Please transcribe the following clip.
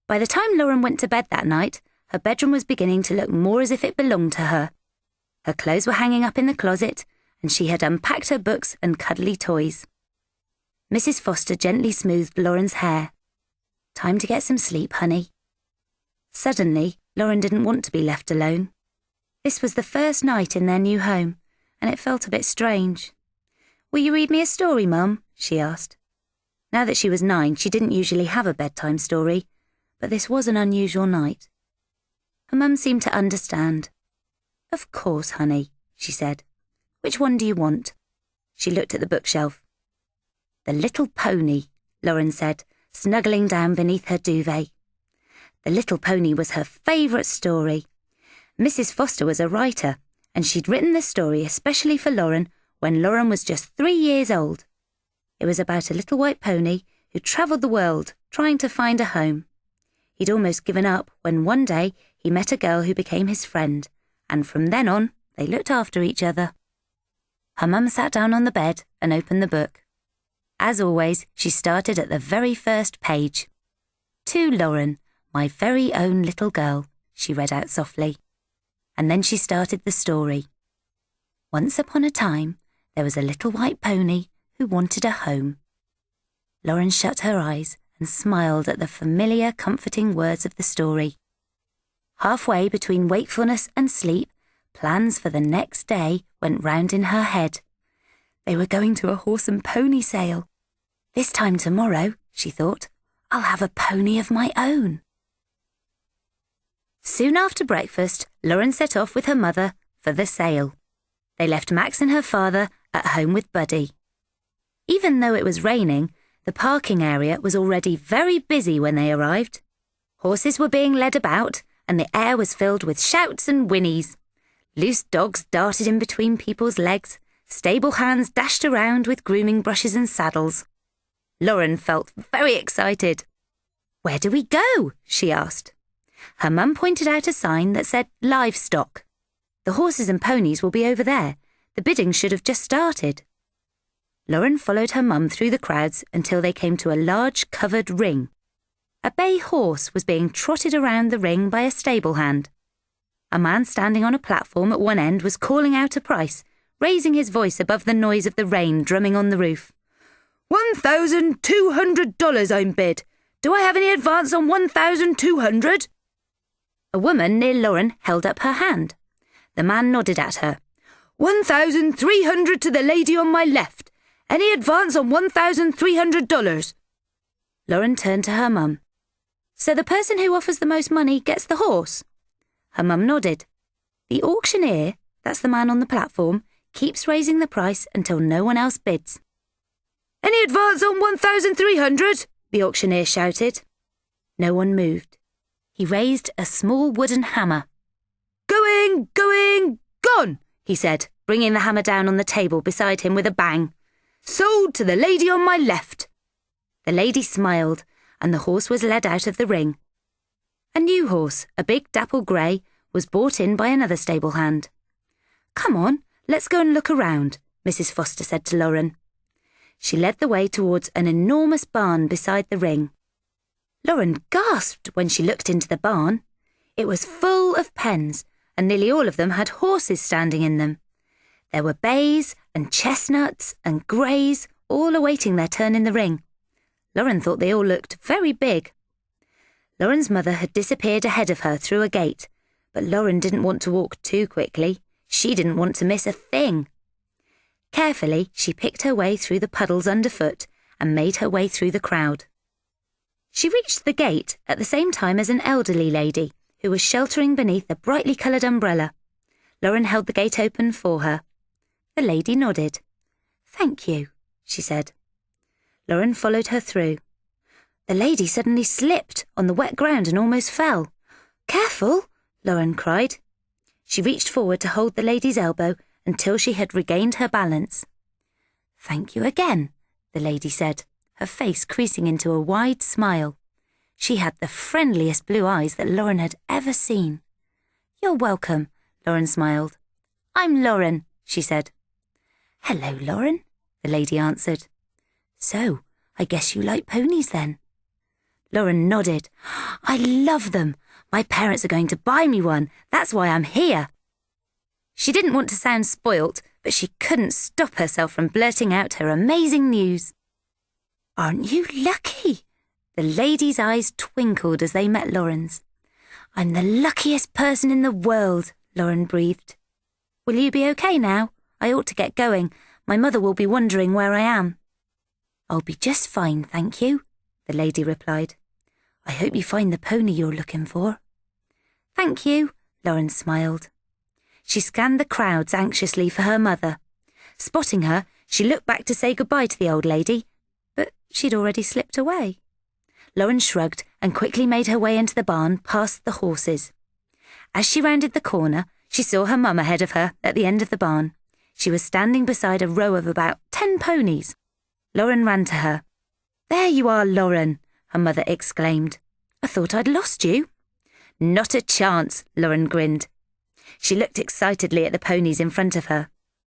By the time Lauren went to bed that night, her bedroom was beginning to look more as if it belonged to her. Her clothes were hanging up in the closet, and she had unpacked her books and cuddly toys. Mrs. Foster gently smoothed Lauren's hair. "Time to get some sleep, honey." Suddenly, Lauren didn't want to be left alone. This was the first night in their new home, and it felt a bit strange. "Will you read me a story, Mum?" she asked. Now that she was 9, she didn't usually have a bedtime story, but this was an unusual night. Her mum seemed to understand. "Of course, honey," she said. "Which one do you want?" She looked at the bookshelf. "The Little Pony," Lauren said, snuggling down beneath her duvet. The Little Pony was her favourite story. Mrs. Foster was a writer, and she'd written the story especially for Lauren when Lauren was just 3 years old. It was about a little white pony who travelled the world trying to find a home. He'd almost given up when one day he met a girl who became his friend, and from then on, they looked after each other. Her mum sat down on the bed and opened the book. As always, she started at the very first page. "To Lauren, my very own little girl," she read out softly. And then she started the story. "Once upon a time, there was a little white pony who wanted a home." Lauren shut her eyes and smiled at the familiar, comforting words of the story. Halfway between wakefulness and sleep, plans for the next day went round in her head. They were going to a horse and pony sale. "This time tomorrow," she thought, "I'll have a pony of my own." Soon after breakfast, Lauren set off with her mother for the sale. They left Max and her father at home with Buddy. Even though it was raining, the parking area was already very busy when they arrived. Horses were being led about, and the air was filled with shouts and whinnies. Loose dogs darted in between people's legs. Stable hands dashed around with grooming brushes and saddles. Lauren felt very excited. "Where do we go?" she asked. Her mum pointed out a sign that said livestock. "The horses and ponies will be over there. The bidding should have just started." Lauren followed her mum through the crowds until they came to a large covered ring. A bay horse was being trotted around the ring by a stable hand. A man standing on a platform at one end was calling out a price, raising his voice above the noise of the rain drumming on the roof. $1,200 I'm bid. Do I have any advance on 1,200? A woman near Lauren held up her hand. The man nodded at her. 1,300 to the lady on my left. Any advance on $1,300? Lauren turned to her mum. "So the person who offers the most money gets the horse?" Her mum nodded. "The auctioneer, that's the man on the platform, keeps raising the price until no one else bids." "Any advance on 1,300? the auctioneer shouted. No one moved. He raised a small wooden hammer. Going, gone, he said, bringing the hammer down on the table beside him with a bang. "Sold to the lady on my left." The lady smiled, and the horse was led out of the ring. A new horse, a big dapple grey, was brought in by another stable hand. "Come on, let's go and look around," Mrs. Foster said to Lauren. She led the way towards an enormous barn beside the ring. Lauren gasped when she looked into the barn. It was full of pens, and nearly all of them had horses standing in them. There were bays and chestnuts and greys, all awaiting their turn in the ring. Lauren thought they all looked very big. Lauren's mother had disappeared ahead of her through a gate, but Lauren didn't want to walk too quickly. She didn't want to miss a thing. Carefully, she picked her way through the puddles underfoot and made her way through the crowd. She reached the gate at the same time as an elderly lady who was sheltering beneath a brightly coloured umbrella. Lauren held the gate open for her. The lady nodded. "Thank you," she said. Lauren followed her through. The lady suddenly slipped on the wet ground and almost fell. "Careful!" Lauren cried. She reached forward to hold the lady's elbow until she had regained her balance. "Thank you again," the lady said, her face creasing into a wide smile. She had the friendliest blue eyes that Lauren had ever seen. "You're welcome," Lauren smiled. "I'm Lauren," she said. "Hello, Lauren," the lady answered. "So, I guess you like ponies then?" Lauren nodded. I love them. My parents are going to buy me one. That's why I'm here. She didn't want to sound spoilt, but she couldn't stop herself from blurting out her amazing news. Aren't you lucky? The lady's eyes twinkled as they met Lauren's. I'm the luckiest person in the world, Lauren breathed. Will you be okay now? I ought to get going. My mother will be wondering where I am. I'll be just fine, thank you, the lady replied. I hope you find the pony you're looking for. Thank you, Lauren smiled. She scanned the crowds anxiously for her mother. Spotting her, she looked back to say goodbye to the old lady, but she'd already slipped away. Lauren shrugged and quickly made her way into the barn past the horses. As she rounded the corner, she saw her mum ahead of her at the end of the barn. She was standing beside a row of about 10 ponies. Lauren ran to her. There you are, Lauren, her mother exclaimed. I thought I'd lost you. Not a chance, Lauren grinned. She looked excitedly at the ponies in front of her.